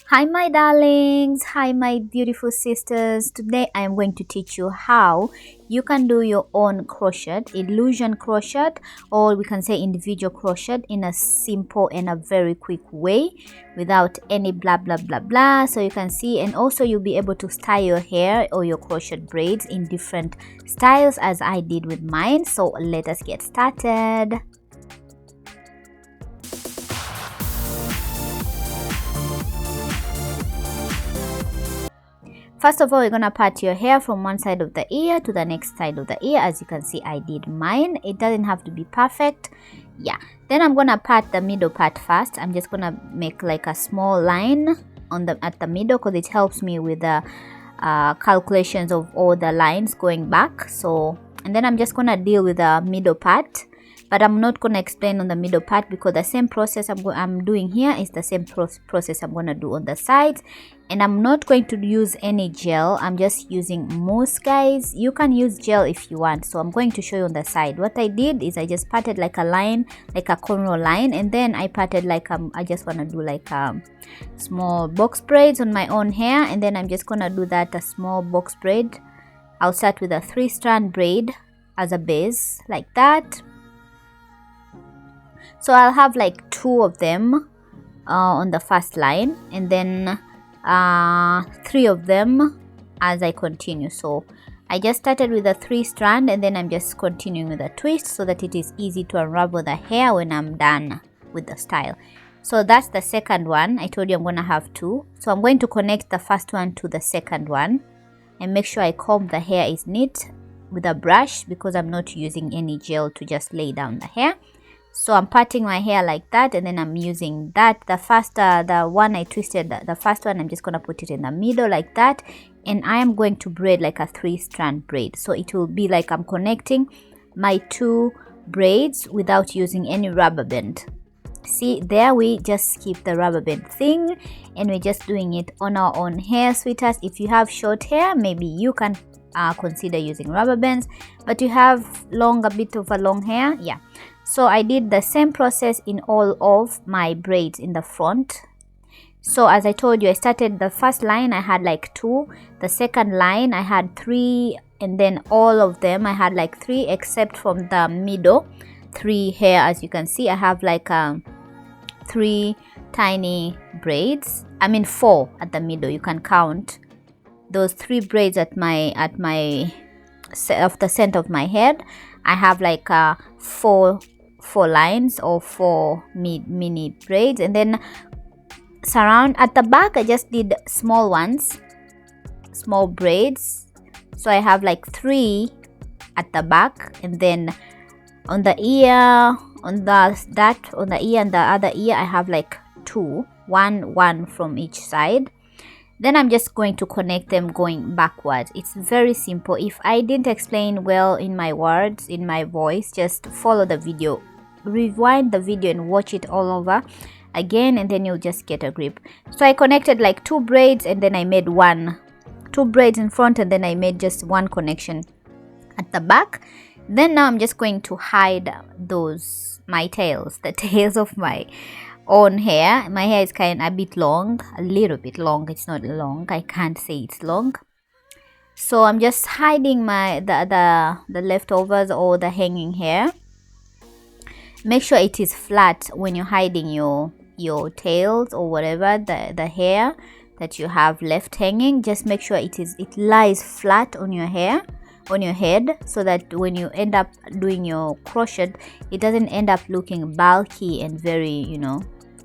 Hi my darlings, hi my beautiful sisters. Today I am going to teach you how you can do your own crochet, illusion crochet, or we can say individual crochet in a simple and a very quick way without any blah blah blah blah. So you can see, and also you'll be able to style your hair or your crochet braids in different styles as I did with mine. So let us get started. First of all, you're gonna part your hair from one side of the ear to the next side of the ear. As you can see, I did mine. It doesn't have to be perfect. Yeah. Then I'm gonna part the middle part first. I'm just gonna make like a small line on at the middle because it helps me with the calculations of all the lines going back. So, and then I'm just gonna deal with the middle part. But I'm not going to explain on the middle part because the same process I'm doing here is the same process I'm going to do on the sides. And I'm not going to use any gel. I'm just using mousse, guys. You can use gel if you want. So I'm going to show you on the side. What I did is I just parted like a line, like a cornrow line. And then I parted like, I just want to do like small box braids on my own hair. And then I'm just going to do that, a small box braid. I'll start with a 3-strand braid as a base, like that. So I'll have like 2 of them on the first line, and then 3 of them as I continue. So I just started with a 3-strand, and then I'm just continuing with a twist so that it is easy to unravel the hair when I'm done with the style. So that's the second one. I told you I'm going to have 2. So I'm going to connect the first one to the second one and make sure I comb the hair is neat with a brush because I'm not using any gel to just lay down the hair. So I'm parting my hair like that, and then I'm using that. The first, the one I twisted, the first one, I'm just going to put it in the middle like that. And I am going to braid like a 3-strand braid. So it will be like I'm connecting my 2 braids without using any rubber band. See, there we just skip the rubber band thing. And we're just doing it on our own hair, sweethearts. If you have short hair, maybe you can consider using rubber bands. But you have a bit of a long hair, yeah. So I did the same process in all of my braids in the front. So as I told you, I started the first line, I had like 2. The second line, I had 3. And then all of them, I had like 3 except from the middle 3 hair. As you can see, I have like 3 tiny braids. I mean 4 at the middle. You can count those 3 braids at the center of my head. I have like 4 lines or 4 mini braids, and then surround at the back I just did small ones, small braids. So I have like 3 at the back, and then on the ear, on the ear and the other ear I have like 2, one from each side. Then I'm just going to connect them going backwards. It's very simple. If I didn't explain well in my words, in my voice, just follow the video. Rewind the video and watch it all over again, and then you'll just get a grip. So I connected like 2 braids, and then I made 2 braids in front, and then I made just 1 connection at the back. Then now I'm just going to hide my tails, the tails of my own hair. My hair is a bit long, a little bit long. It's not long, I can't say it's long. So I'm just hiding the leftovers or the hanging hair. Make sure it is flat when you're hiding your tails or whatever, the hair that you have left hanging. Just make sure it lies flat on your hair, on your head, so that when you end up doing your crochet, it doesn't end up looking bulky and very,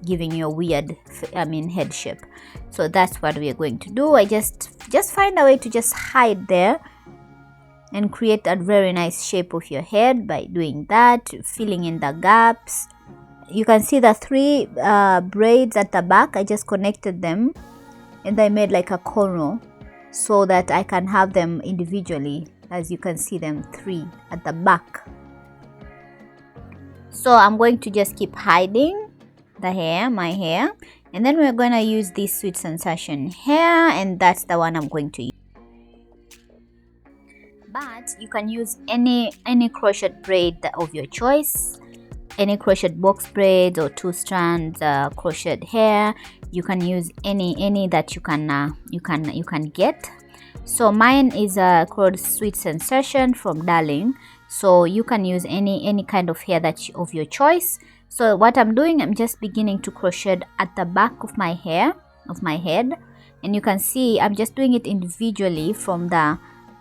giving you a weird head shape. So that's what we are going to do. I just find a way to just hide there and create a very nice shape of your head by doing that, filling in the gaps. You can see the 3 braids at the back. I just connected them, and I made like a cornrow so that I can have them individually. As you can see them 3 at the back. So I'm going to just keep hiding my hair, and then we're going to use this Sweet Sensation hair, and that's the one I'm going to use. But you can use any crochet braid of your choice. any crochet box braids or 2 strands crochet hair. You can use any that you can get. So mine is called Sweet Sensation from Darling. So you can use any kind of hair of your choice. So what I'm doing, I'm just beginning to crochet at the back of my hair, of my head, and you can see I'm just doing it individually from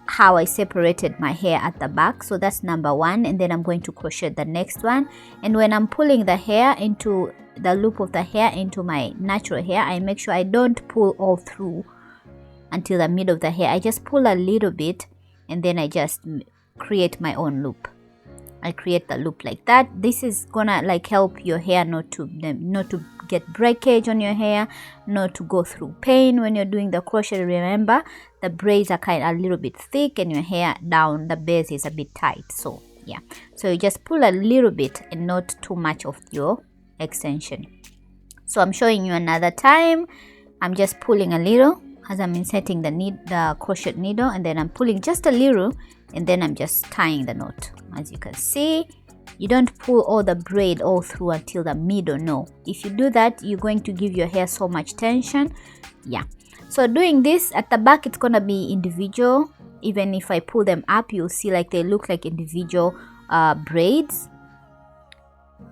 how I separated my hair at the back. So that's number one, and then I'm going to crochet the next one. And when I'm pulling the hair into the loop of the hair into my natural hair, I make sure I don't pull all through until the middle of the hair. I just pull a little bit, and then I just create my own loop. I create the loop like that. This is gonna like help your hair not to get breakage on your hair, not to go through pain when you're doing the crochet. Remember, the braids are a little bit thick, and your hair down the base is a bit tight. So yeah, so you just pull a little bit and not too much of your extension. So I'm showing you another time. I'm just pulling a little as I'm inserting the crochet needle, and then I'm pulling just a little, and then I'm just tying the knot. As you can see, you don't pull all the braid all through until the middle. No, if you do that, you're going to give your hair so much tension. Yeah, so doing this at the back, it's gonna be individual. Even if I pull them up, you'll see like they look like individual braids,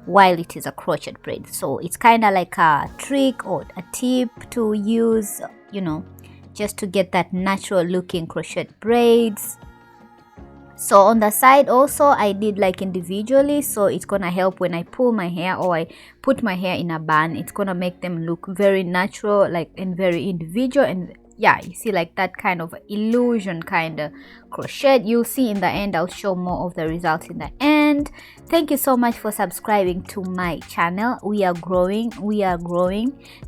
while it is a crochet braid. So it's kind of like a trick or a tip to use, you know, just to get that natural looking crochet braids. So on the side also, I did like individually, so it's gonna help when I pull my hair or I put my hair in a bun. It's gonna make them look very natural, like, and very individual. And yeah, you see like that kind of illusion kind of crochet. You'll see in the end. I'll show more of the results in the end. Thank you so much for subscribing to my channel. We are growing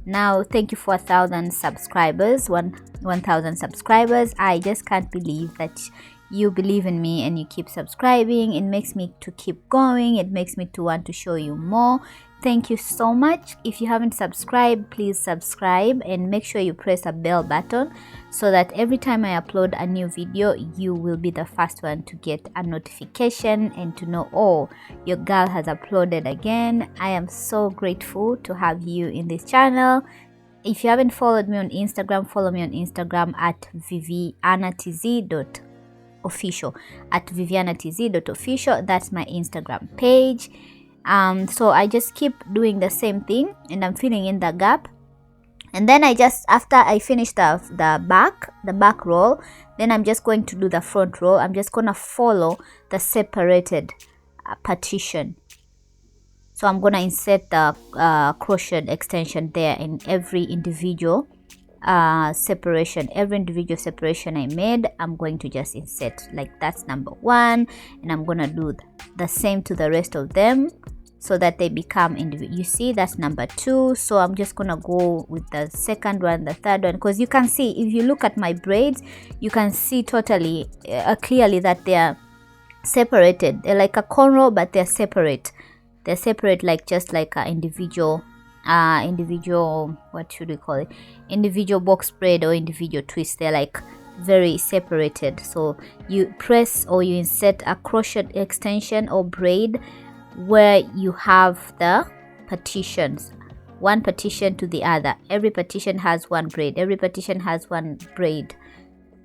now. Thank you for 1,000 subscribers, 1,000 subscribers. I just can't believe that you believe in me and you keep subscribing. It makes me to keep going. It makes me to want to show you more. Thank you so much. If you haven't subscribed, please subscribe and make sure you press a bell button so that every time I upload a new video, you will be the first one to get a notification and to know, oh, your girl has uploaded again. I am so grateful to have you in this channel. If you haven't followed me on Instagram, follow me on Instagram at vivianatz.official, at vivianatz.official. That's my Instagram page. So I just keep doing the same thing, and I'm filling in the gap. And then I just, after I finish the back roll, then I'm just going to do the front roll. I'm just gonna follow the separated partition. So I'm gonna insert the crochet extension there in every individual separation. Every individual separation I made, I'm going to just insert. Like, that's number one, and I'm gonna do the same to the rest of them so that they become individual. You see, that's number two. So I'm just gonna go with the second one, the third one, because you can see, if you look at my braids, you can see totally clearly that they are separated. They're like a cornrow, but they're separate. They're separate, like just like an individual what should we call it, individual box braid or individual twist. They're like very separated. So you press or you insert a crochet extension or braid where you have the partitions, one partition to the other. Every partition has one braid, every partition has one braid.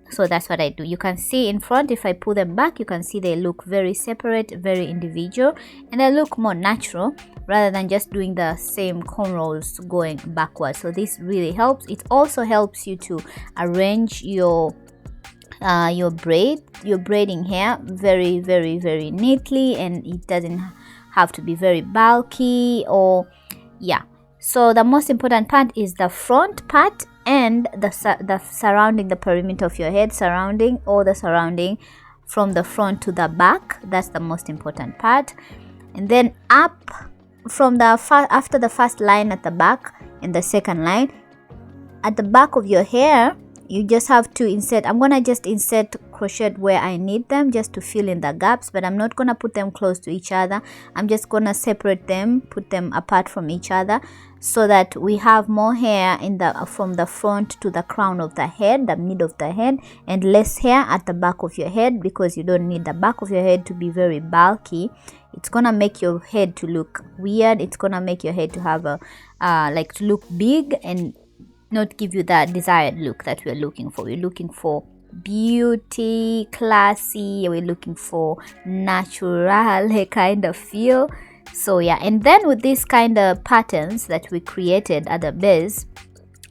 So that's what I do. You can see in front, if I pull them back, you can see they look very separate, very individual, and they look more natural rather than just doing the same cornrows going backwards. So this really helps. It also helps you to arrange your braiding hair very, very, very neatly, and it doesn't have to be very bulky. Or yeah, so the most important part is the front part and the surrounding, the perimeter of your head, surrounding from the front to the back. That's the most important part. And then up from the after the first line at the back and the second line at the back of your hair, you just have to insert. I'm gonna just insert crochet where I need them, just to fill in the gaps, but I'm not gonna put them close to each other. I'm just gonna separate them, put them apart from each other, so that we have more hair from the front to the crown of the head, the mid of the head, and less hair at the back of your head, because you don't need the back of your head to be very bulky. It's gonna make your head to look weird. It's gonna make your head to have a like to look big, and not give you that desired look that we're looking for. We're looking for beauty, classy, we're looking for natural kind of feel. So yeah, and then with these kind of patterns that we created at the base,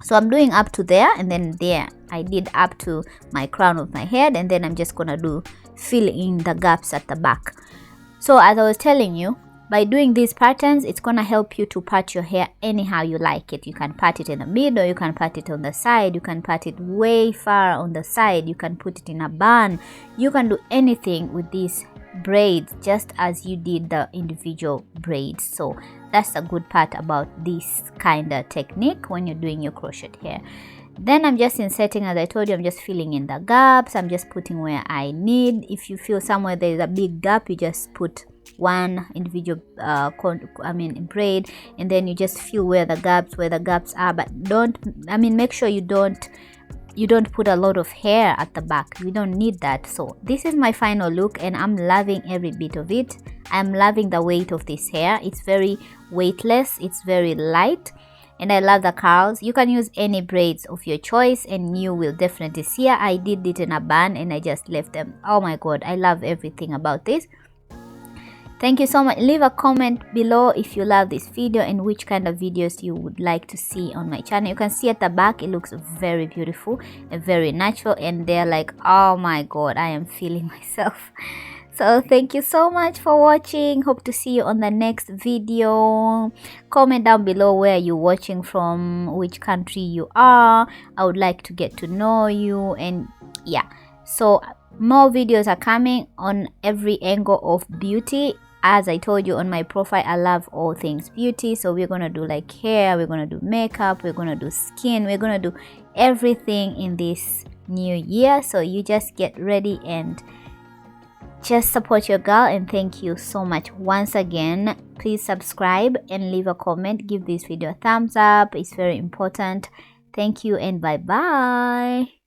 so I'm doing up to there, and then there I did up to my crown of my head, and then I'm just gonna do fill in the gaps at the back. So as I was telling you, by doing these patterns, it's gonna help you to part your hair anyhow you like it. You can part it in the middle, you can part it on the side, you can part it way far on the side, you can put it in a bun. You can do anything with these braids, just as you did the individual braids. So that's the good part about this kind of technique when you're doing your crochet hair. Then I'm just inserting, as I told you, I'm just filling in the gaps. I'm just putting where I need. If you feel somewhere there is a big gap, you just put one individual braid, and then you just fill where the gaps are. But make sure you don't put a lot of hair at the back. We don't need that. So this is my final look, and I'm loving every bit of it. I'm loving the weight of this hair. It's very weightless, it's very light, and I love the curls. You can use any braids of your choice, and you will definitely see. I did it in a bun and I just left them. Oh my god, I love everything about this. Thank you so much. Leave a comment below if you love this video and which kind of videos you would like to see on my channel. You can see at the back, it looks very beautiful and very natural, and they're like, oh my god, I am feeling myself. So thank you so much for watching. Hope to see you on the next video. Comment down below where you're watching from, which country you are. I would like to get to know you. And yeah, so more videos are coming on every angle of beauty. As I told you on my profile, I love all things beauty. So we're gonna do like hair, we're gonna do makeup, we're gonna do skin, we're gonna do everything in this new year. So you just get ready and just support your girl. And thank you so much once again. Please subscribe and leave a comment. Give this video a thumbs up, it's very important. Thank you, and bye bye.